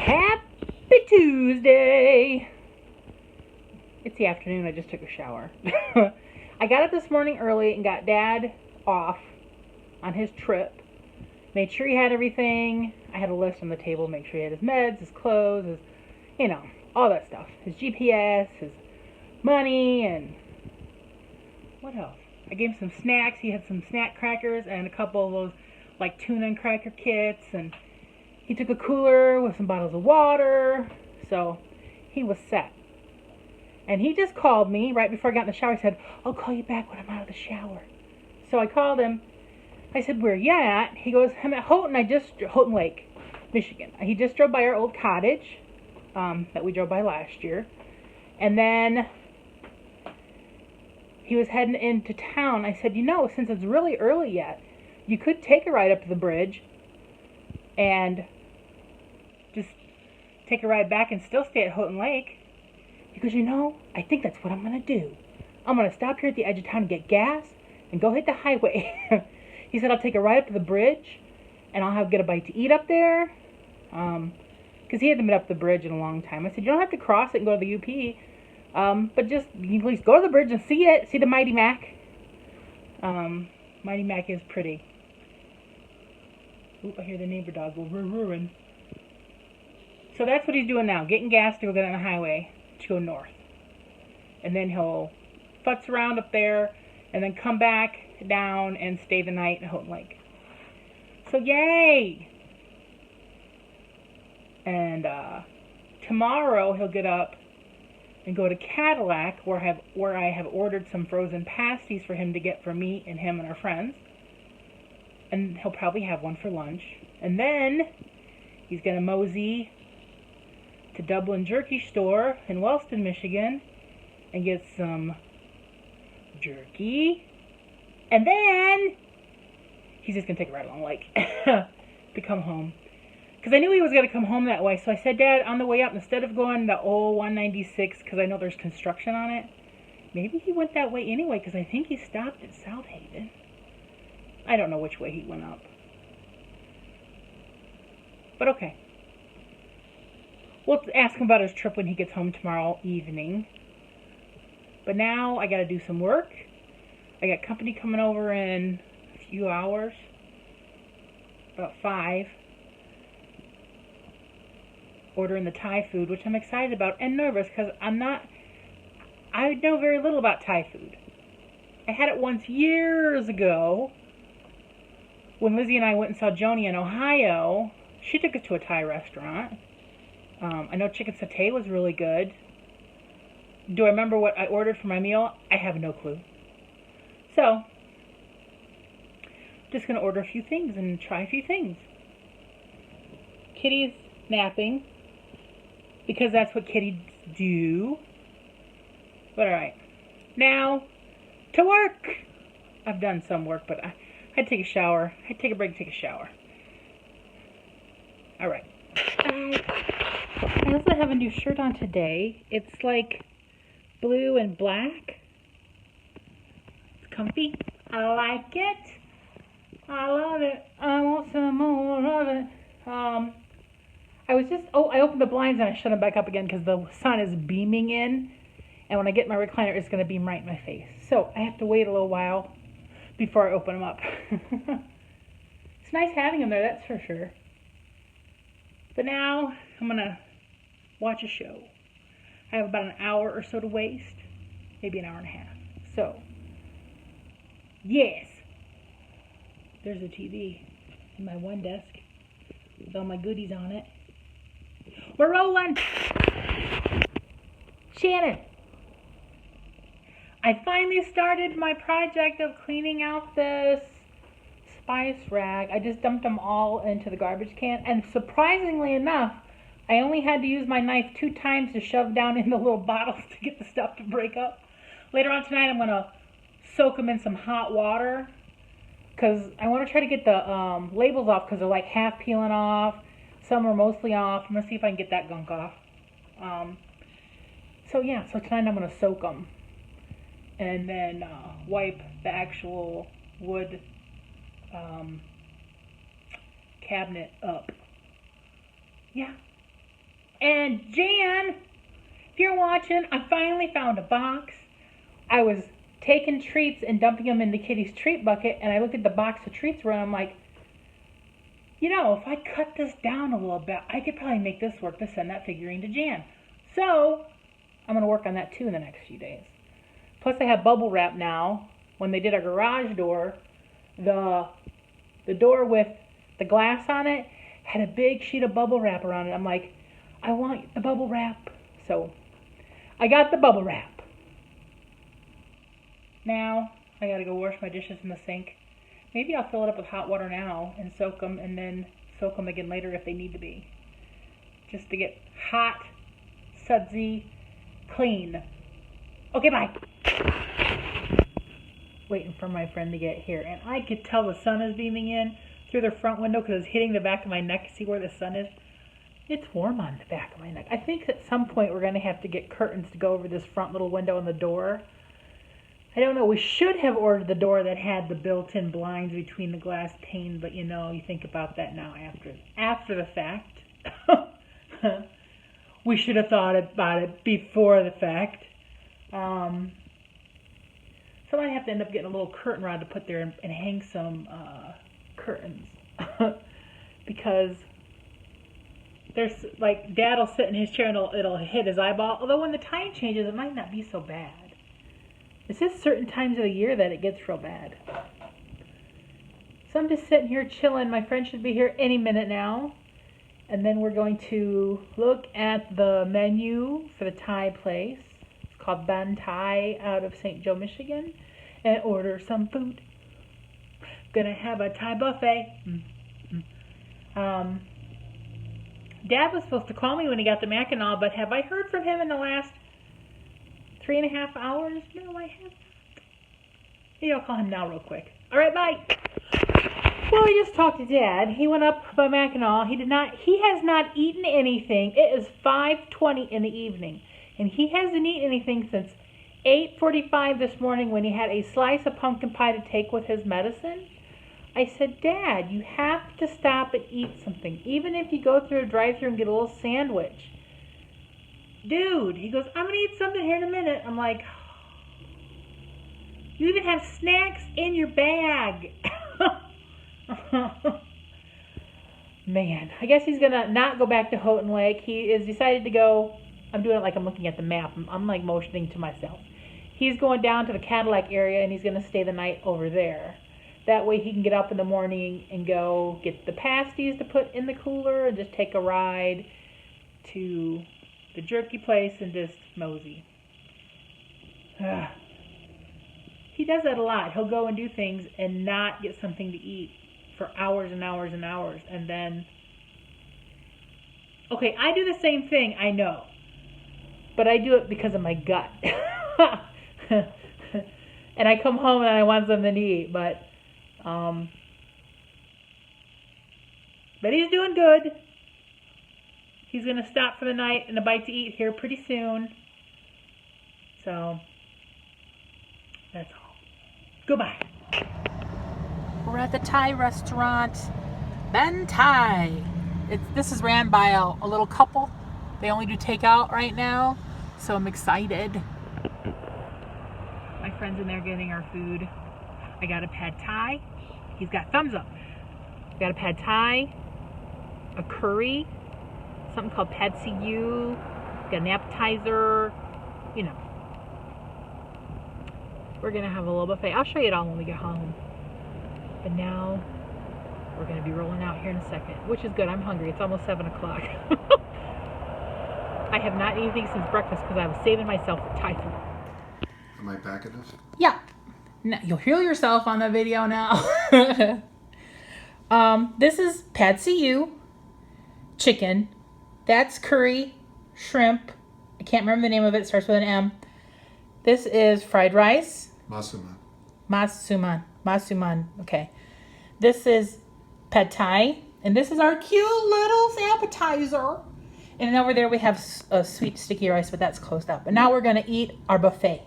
Happy Tuesday! It's the afternoon, I just took a shower. I got up this morning early and got Dad off on his trip. Made sure he had everything. I had a list on the table, make sure he had his meds, his clothes, his, all that stuff. His GPS, his money, and what else? I gave him some snacks. He had some snack crackers and a couple of those like tuna and cracker kits, and he took a cooler with some bottles of water, so he was set. And he just called me right before I got in the shower. He said, I'll call you back when I'm out of the shower. So I called him. I said, where you at? He goes, I'm at Houghton Lake, Michigan. He just drove by our old cottage that we drove by last year. And then he was heading into town. I said, since it's really early yet, you could take a ride up to the bridge and just take a ride back and still stay at Houghton Lake. He goes, I think that's what I'm going to do. I'm going to stop here at the edge of town and get gas and go hit the highway. He said, I'll take a ride up to the bridge and I'll get a bite to eat up there. Because he hasn't been up the bridge in a long time. I said, you don't have to cross it and go to the UP. But just, you can at least go to the bridge and see it. See the Mighty Mac. Mighty Mac is pretty. Oop, I hear the neighbor dog go ruin. So that's what he's doing now. Getting gas to go get on the highway to go north. And then he'll futz around up there and then come back down and stay the night at Houghton Lake. So yay! And tomorrow he'll get up and go to Cadillac where I have ordered some frozen pasties for him to get for me and him and our friends. And he'll probably have one for lunch. And then he's going to mosey to Dublin Jerky Store in Wellston, Michigan and get some jerky. And then he's just going to take a ride along the lake to come home. Because I knew he was going to come home that way. So I said, Dad, on the way up, instead of going the old 196, because I know there's construction on it, maybe he went that way anyway, because I think he stopped at South Haven. I don't know which way he went up. But okay. We'll ask him about his trip when he gets home tomorrow evening. But now I got to do some work. I got company coming over in a few hours. About 5. Ordering the Thai food, which I'm excited about and nervous because I know very little about Thai food. I had it once years ago when Lizzie and I went and saw Joni in Ohio. She took us to a Thai restaurant. I know chicken satay was really good. Do I remember what I ordered for my meal? I have no clue. So, just going to order a few things and try a few things. Kitty's napping because that's what kitties do. But alright. Now, to work! I've done some work, but I had to take a shower. I had to take a break to take a shower. Alright. I also have a new shirt on today. It's like blue and black. It's comfy. I like it. I love it. I want some more of it. I opened the blinds and I shut them back up again because the sun is beaming in. And when I get my recliner, it's going to beam right in my face. So I have to wait a little while before I open them up. It's nice having them there, that's for sure. But now I'm going to watch a show. I have about an hour or so to waste. Maybe an hour and a half. So, yes. There's a TV in my one desk with all my goodies on it. We're rolling! Shannon! I finally started my project of cleaning out this spice rack. I just dumped them all into the garbage can. And surprisingly enough, I only had to use my knife 2 times to shove down in the little bottles to get the stuff to break up. Later on tonight, I'm going to soak them in some hot water. Because I want to try to get the labels off because they're like half peeling off. Some are mostly off. I'm going to see if I can get that gunk off. So tonight I'm going to soak them. And then wipe the actual wood cabinet up. Yeah. And Jan, if you're watching, I finally found a box. I was taking treats and dumping them into Kitty's treat bucket, and I looked at the box of treats and I'm like, you know, if I cut this down a little bit, I could probably make this work to send that figurine to Jan. So, I'm going to work on that too in the next few days. Plus, I have bubble wrap now. When they did our garage door, the door with the glass on it had a big sheet of bubble wrap around it. I'm like, I want the bubble wrap. So, I got the bubble wrap. Now, I gotta go wash my dishes in the sink. Maybe I'll fill it up with hot water now and soak them, and then soak them again later if they need to be. Just to get hot, sudsy, clean. Okay, bye. Waiting for my friend to get here, and I could tell the sun is beaming in through the front window because it's hitting the back of my neck. See where the sun is? It's warm on the back of my neck. I think at some point we're going to have to get curtains to go over this front little window in the door. I don't know. We should have ordered the door that had the built-in blinds between the glass pane, but you know, you think about that now after the fact. We should have thought about it before the fact. So I might have to end up getting a little curtain rod to put there and hang some curtains. Because there's, like, Dad will sit in his chair and it'll hit his eyeball. Although when the time changes, it might not be so bad. It's just certain times of the year that it gets real bad. So I'm just sitting here chilling. My friend should be here any minute now. And then we're going to look at the menu for the Thai place. It's called Ban Thai out of St. Joe, Michigan. And order some food. Gonna have a Thai buffet. Dad was supposed to call me when he got the Mackinac, but have I heard from him in the last 3.5 hours? No, I haven't. Maybe I'll call him now real quick. Alright, bye. Well, I just talked to Dad. He went up by Mackinac. He has not eaten anything. It is 5:20 in the evening. And he hasn't eaten anything since 8:45 this morning when he had a slice of pumpkin pie to take with his medicine. I said, Dad, you have to stop and eat something. Even if you go through a drive-thru and get a little sandwich. Dude, he goes, I'm going to eat something here in a minute. I'm like, you even have snacks in your bag. Man, I guess he's going to not go back to Houghton Lake. He has decided to go, I'm doing it like I'm looking at the map. I'm like motioning to myself. He's going down to the Cadillac area and he's going to stay the night over there. That way he can get up in the morning and go get the pasties to put in the cooler and just take a ride to the jerky place and just mosey. He does that a lot. He'll go and do things and not get something to eat for hours and hours and hours. And then, okay, I do the same thing, I know. But I do it because of my gut. And I come home and I want something to eat. But he's doing good. He's going to stop for the night and a bite to eat here pretty soon. So, that's all. Goodbye. We're at the Thai restaurant, Ban Thai. This is ran by a little couple. They only do takeout right now, so I'm excited. My friend's in there getting our food. I got a pad Thai. He's got thumbs up. I got a pad Thai, a curry, something called pad see ew, got an appetizer, you know. We're going to have a little buffet. I'll show you it all when we get home. But now, we're going to be rolling out here in a second, which is good. I'm hungry. It's almost 7 o'clock. I have not eaten anything since breakfast because I was saving myself for Thai food. Am I back at this? Yeah. No, you'll heal yourself on the video now. This is pad see ew, chicken. That's curry, shrimp. I can't remember the name of it. It starts with an M. This is fried rice. Masuman. Okay. This is pad Thai. And this is our cute little appetizer. And over there we have a sweet sticky rice, but that's closed up. But now we're going to eat our buffet.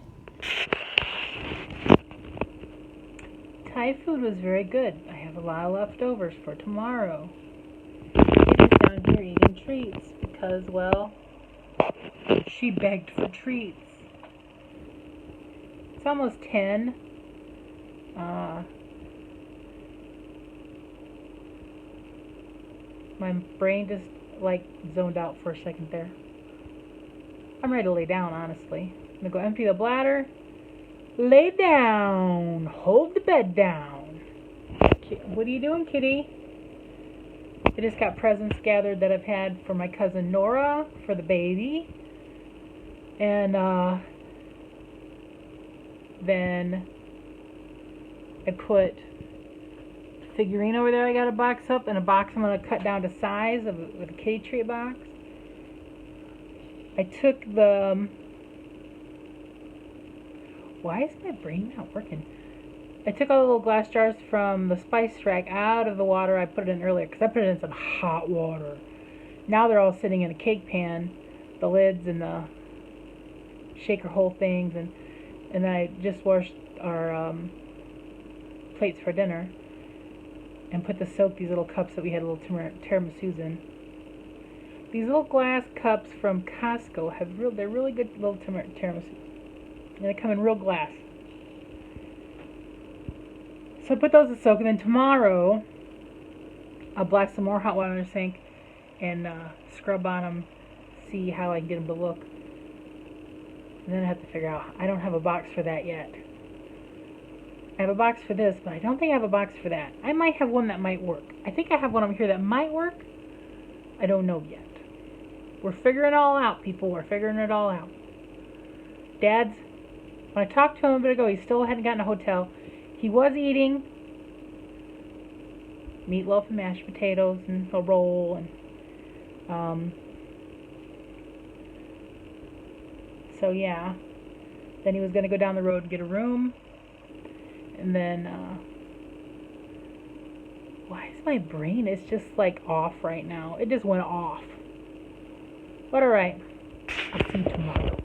Thai food was very good. I have a lot of leftovers for tomorrow. It is down here eating treats because, well, she begged for treats. It's almost 10. My brain just like zoned out for a second there. I'm ready to lay down, honestly. I'm gonna go empty the bladder. Lay down. Hold the bed down. What are you doing, kitty? I just got presents gathered that I've had for my cousin Nora for the baby. And then I put a figurine over there I got a box up, and a box I'm going to cut down to size with a kitty treat box. I took the... Why is my brain not working? I took all the little glass jars from the spice rack out of the water I put it in earlier, because I put it in some hot water. Now they're all sitting in a cake pan, the lids and the shaker hole things, and I just washed our plates for dinner and put these little cups that we had little tiramisus in. These little glass cups from Costco they're really good little tiramisus, and they come in real glass. So I put those to soak, and then tomorrow I'll black some more hot water in the sink and scrub on them, see how I can get them to look. And then I have to figure out, I don't have a box for that yet. I have a box for this, but I don't think I have a box for that. I might have one that might work. I think I have one over here that might work. I don't know yet. We're figuring it all out, people. We're figuring it all out. When I talked to him a bit ago, he still hadn't gotten a hotel. He was eating meatloaf and mashed potatoes and a roll, and so yeah. Then he was going to go down the road and get a room, and then why is my brain? It's just like off right now. It just went off. But alright, I'll see you tomorrow.